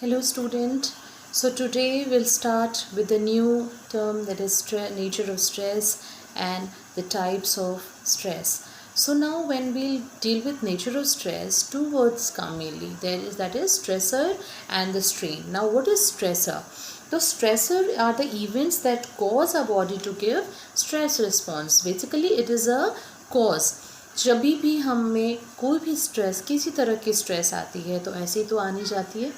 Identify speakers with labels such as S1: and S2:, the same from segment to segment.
S1: Hello student. So today we'll start with the new term, that is nature of stress and the types of stress. So now when we'll deal with nature of stress, two words come mainly. That is stressor and the strain. Now what is stressor? The stressor are the events that cause our body to give stress response. Basically it is a cause. जब भी हमें कोई भी stress, किसी तरह की stress आती है तो ऐसे ही तो आनी जाती है.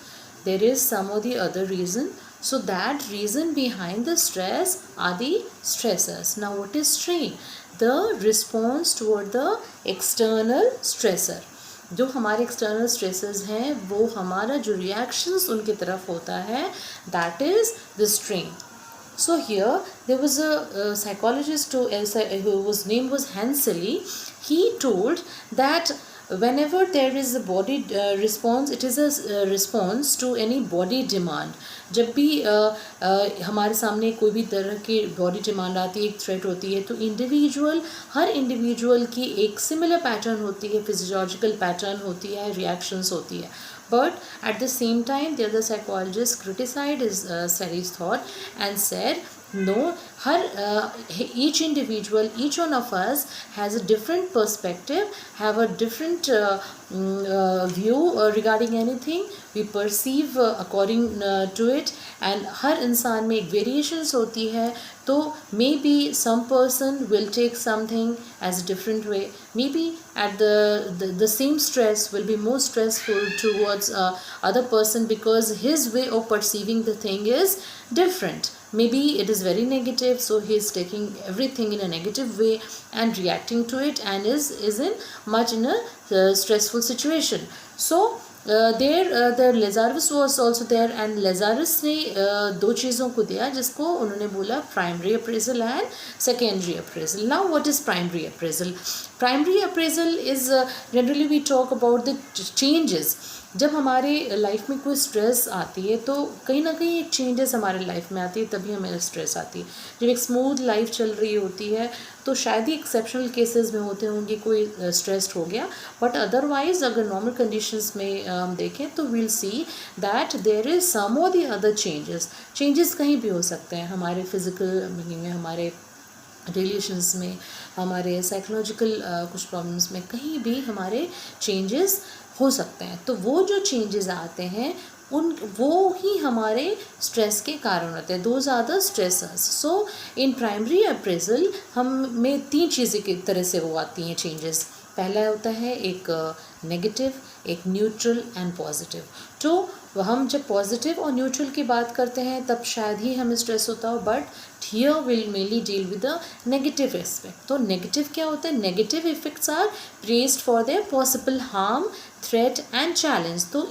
S1: There is some or the other reason. So that reason behind the stress are the stressors. Now what is strain? The response toward the external stressor. जो हमारे external stressors हैं वो हमारा जो reactions उनकी तरफ होता है, that is the strain. So here there was a psychologist whose name was Hansely. He told that whenever there is a body response, it is a response to any body demand. जब भी हमारे सामने कोई भी तरह की body demand आती है, एक थ्रेट होती है, तो हर इंडिविजुअल की एक सिमिलर पैटर्न होती है, फिजियोलॉजिकल पैटर्न होती है, रिएक्शंस होती है. But at the same time, the other psychologist criticized Sari's thought and said, no, each individual, each one of us has a different perspective, have a different view regarding anything. We perceive according to it, and हर इंसान में एक variations होती है. तो maybe some person will take something as a different way. Maybe at the same stress will be more stressful towards other person because his way of perceiving the thing is different. Maybe it is very negative, so he is taking everything in a negative way and reacting to it and is in a stressful situation. So the Lazarus was also there, and Lazarus ने दो चीज़ों को दिया जिसको उन्होंने बोला primary appraisal and secondary appraisal. Now what is primary appraisal? Primary appraisal is generally we talk about the changes. जब हमारे लाइफ में कोई स्ट्रेस आती है तो कहीं ना कहीं एक चेंजेस हमारे लाइफ में आती है, तभी हमें स्ट्रेस आती है. जब एक स्मूथ लाइफ चल रही होती है तो शायद ही एक्सेप्शनल केसेस में होते होंगे कोई स्ट्रेस्ड हो गया, बट अदरवाइज अगर नॉर्मल कंडीशंस में हम देखें तो we'll see that there is some और द अदर चेंजेस कहीं भी हो सकते हैं. हमारे फिजिकल मीनिंग में, हमारे रिलेशंस में, हमारे साइकोलॉजिकल कुछ प्रॉब्लम्स में, कहीं भी हमारे चेंजेस हो सकते हैं. तो वो जो चेंजेस आते हैं वो ही हमारे स्ट्रेस के कारण होते हैं. Those are the stressors. So in primary appraisal हम में तीन चीज़ें की तरह से वो आती हैं चेंजेस. पहला होता है एक नेगेटिव, एक न्यूट्रल एंड पॉजिटिव. तो हम जब पॉजिटिव और न्यूट्रल की बात करते हैं तब शायद ही हमें स्ट्रेस होता हो, but here will mainly deal with the negative aspect. तो नेगेटिव क्या होता है? Negative effects are praised for their possible harm, threat and challenge. तो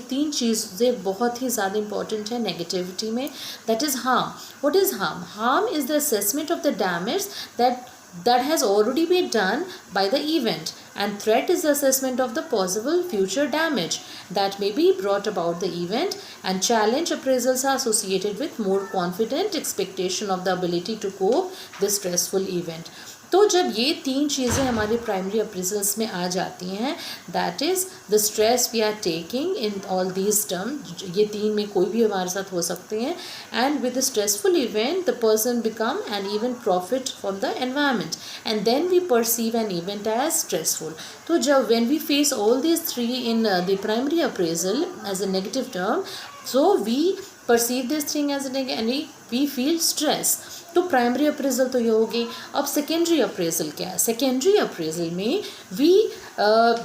S1: तीन चीज़ें बहुत ही ज़्यादा इंपॉर्टेंट है नेगेटिविटी में. That is harm. What is harm? Harm is the assessment of the damage that has already been done by the event, and threat is the assessment of the possible future damage that may be brought about the event, and challenge appraisals are associated with more confident expectation of the ability to cope the stressful event. तो जब ये तीन चीज़ें हमारे primary appraisals में आ जाती हैं, that is the stress we are taking in all these term. ये तीन में कोई भी हमारे साथ हो सकते हैं. And with the stressful event the person become an even profit from the environment, and then we perceive an event as stressful. तो जब when we face all these three in the primary appraisal as a negative term, so we perceive this thing as and we feel stress. तो primary appraisal तो ये होगी. अब secondary appraisal क्या है? Secondary appraisal में we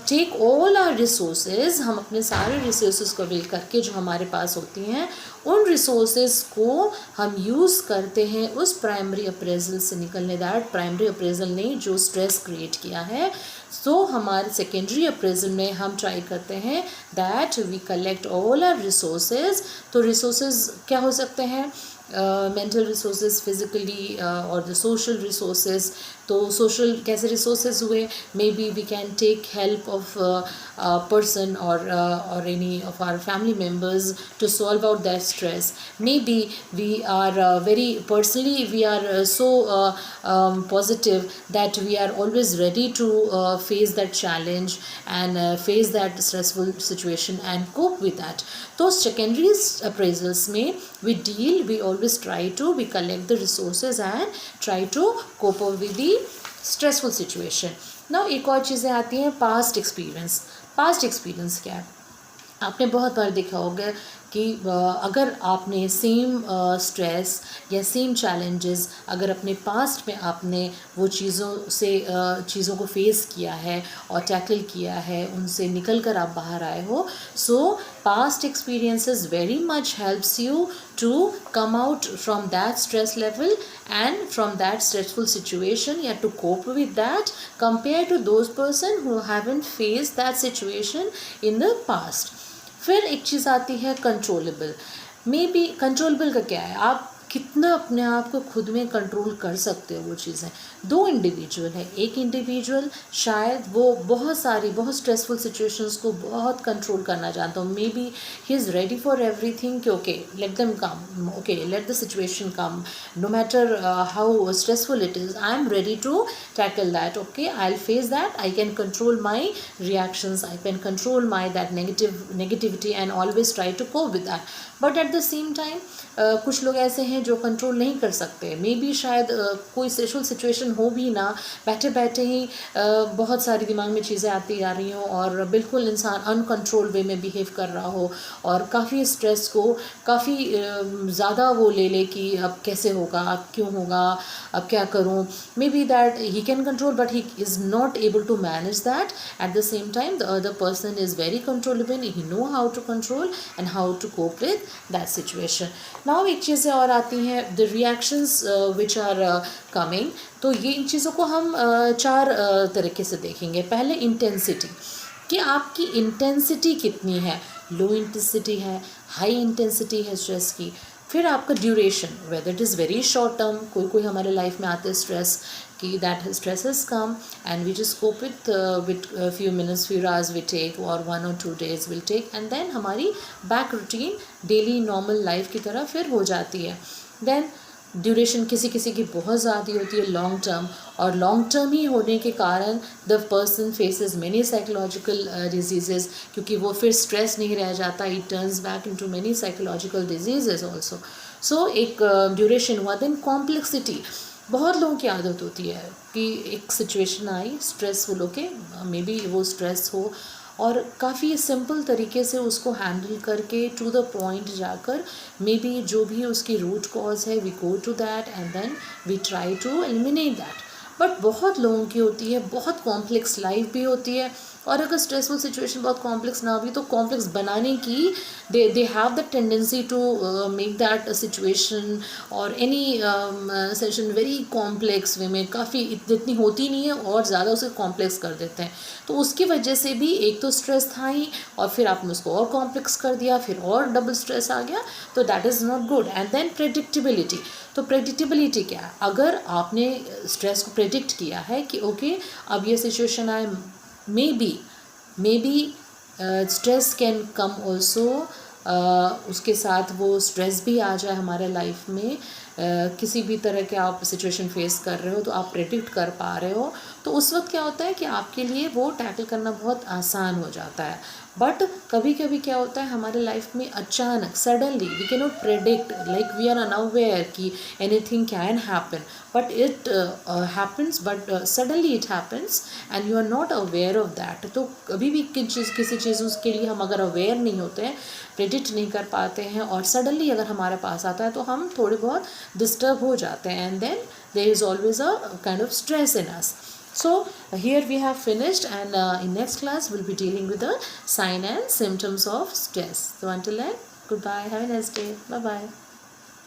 S1: take all our resources. हम अपने सारे रिसोर्सेज को अवेल करके जो हमारे पास होती हैं उन रिसोर्सेज को हम यूज़ करते हैं उस प्राइमरी अप्रेजल से निकलने. दैट प्राइमरी अप्रेजल ने जो स्ट्रेस क्रिएट किया है, सो हमारे सेकेंडरी अप्रेजल में हम ट्राई करते हैं that we collect all our resources. तो रिसोर्सेज क्या हो सकते हैं? Mental resources, physical physically or the social resources. तो social कैसे resources हुए, maybe we can take help of a person or any of our family members to solve out that stress. Maybe we are very personally we are so positive that we are always ready to face that challenge and face that stressful situation and cope with that. Those secondary appraisals में we always try to we collect the resources and try to cope up with the stressful situation. Now एक और चीज़ें आती हैं past experience. Past experience क्या है? आपने बहुत बार देखा होगा कि अगर आपने सेम स्ट्रेस या सेम चैलेंजेस अगर अपने पास्ट में आपने वो चीज़ों को फेस किया है और टैकल किया है, उनसे निकल कर आप बाहर आए हो, सो past experiences very much helps you to come out from that stress level and from that stressful situation, you have to cope with that compared to those person who haven't faced that situation in the past. फिर एक चीज़ आती है controllable. May be controllable का क्या है, आप कितना अपने आप को खुद में कंट्रोल कर सकते हो वो चीज़ें. दो इंडिविजुअल है, एक इंडिविजुअल शायद वो बहुत स्ट्रेसफुल सिचुएशंस को बहुत कंट्रोल करना जानता हो. May be he is ready for everything कि okay let them come, okay let the situation come, no matter how stressful it is, I am ready to tackle that, okay I will face that, I can control my reactions, I can control my that negativity and always try to cope with that. But at the same time कुछ लोग ऐसे हैं जो control नहीं कर सकते. May be शायद कोई स्ट्रेसफुल सिचुएशन हो भी ना, बैठे बैठे ही बहुत सारी दिमाग में चीज़ें आती आ रही हों और बिल्कुल इंसान अनकंट्रोल वे में बिहेव कर रहा हो और काफ़ी स्ट्रेस को काफ़ी ज़्यादा वो ले कि अब कैसे होगा, अब क्यों होगा, अब क्या करूँ. May be that he can control but he is not able to manage that. At the same time the other person is very controllable, he know how to control and how to cope with that situation. Now एक चीज़ें और आती हैं, the reactions which are coming. तो ये इन चीज़ों को हम चार तरीके से देखेंगे. पहले इंटेंसिटी, कि आपकी इंटेंसिटी कितनी है, लो इंटेंसिटी है, हाई इंटेंसिटी है स्ट्रेस की. फिर आपका duration, whether it is very short term, कोई हमारे लाइफ में आते हैं स्ट्रेस कि that stress has come and we just cope with few minutes, few hours we take और 1 or 2 days will take and then हमारी back routine daily normal life की तरह फिर हो जाती है. देन ड्यूरेशन किसी की बहुत ज़्यादा होती है लॉन्ग टर्म, और लॉन्ग टर्म ही होने के कारण the person faces many psychological diseases, क्योंकि वो फिर स्ट्रेस नहीं रह जाता, it turns back into many psychological diseases also. So एक ड्यूरेशन हुआ. देन कॉम्प्लेक्सिटी, बहुत लोगों की आदत होती है कि एक situation I stressful, okay may be वो स्ट्रेस हो और काफ़ी सिंपल तरीके से उसको हैंडल करके टू द पॉइंट जाकर मे बी जो भी उसकी रूट कॉज है we go to that and then we try to eliminate that. But बहुत लोगों की होती है, बहुत कॉम्प्लेक्स लाइफ भी होती है, और अगर स्ट्रेसफुल सिचुएशन बहुत कॉम्प्लेक्स ना भी तो कॉम्प्लेक्स बनाने की they have the tendency to make that situation और any session very complex way में, काफ़ी इतनी होती नहीं है और ज़्यादा उसे कॉम्प्लेक्स कर देते हैं. तो उसकी वजह से भी एक तो स्ट्रेस था ही और फिर आपने उसको और कॉम्प्लेक्स कर दिया, फिर और डबल स्ट्रेस आ गया, तो that is not good. And then predictability. तो प्रेडिक्टेबिलिटी क्या है, अगर आपने स्ट्रेस को प्रेडिक्ट किया है कि ओके अब ये सिचुएशन आए, maybe stress can come also, उसके साथ वो स्ट्रेस भी आ जाए हमारे लाइफ में. किसी भी तरह के आप सिचुएशन फेस कर रहे हो तो आप प्रेडिक्ट कर पा रहे हो, तो उस वक्त क्या होता है कि आपके लिए वो टैकल करना बहुत आसान हो जाता है. बट कभी कभी क्या होता है हमारे लाइफ में अचानक suddenly we can not predict, like we are unaware कि anything can happen, but it happens, but suddenly it happens and you are not aware of that. तो कभी भी किसी चीज़ के लिए हम अगर अवेयर नहीं होते हैं, प्रेडिक्ट नहीं कर पाते हैं और सडनली अगर हमारे पास आता है तो हम थोड़े बहुत डिस्टर्ब हो जाते हैं and then there is always a kind of stress in us. So here we have finished, and in next class we'll be dealing with the sign and symptoms of stress. So until then, goodbye, have a nice day, bye bye.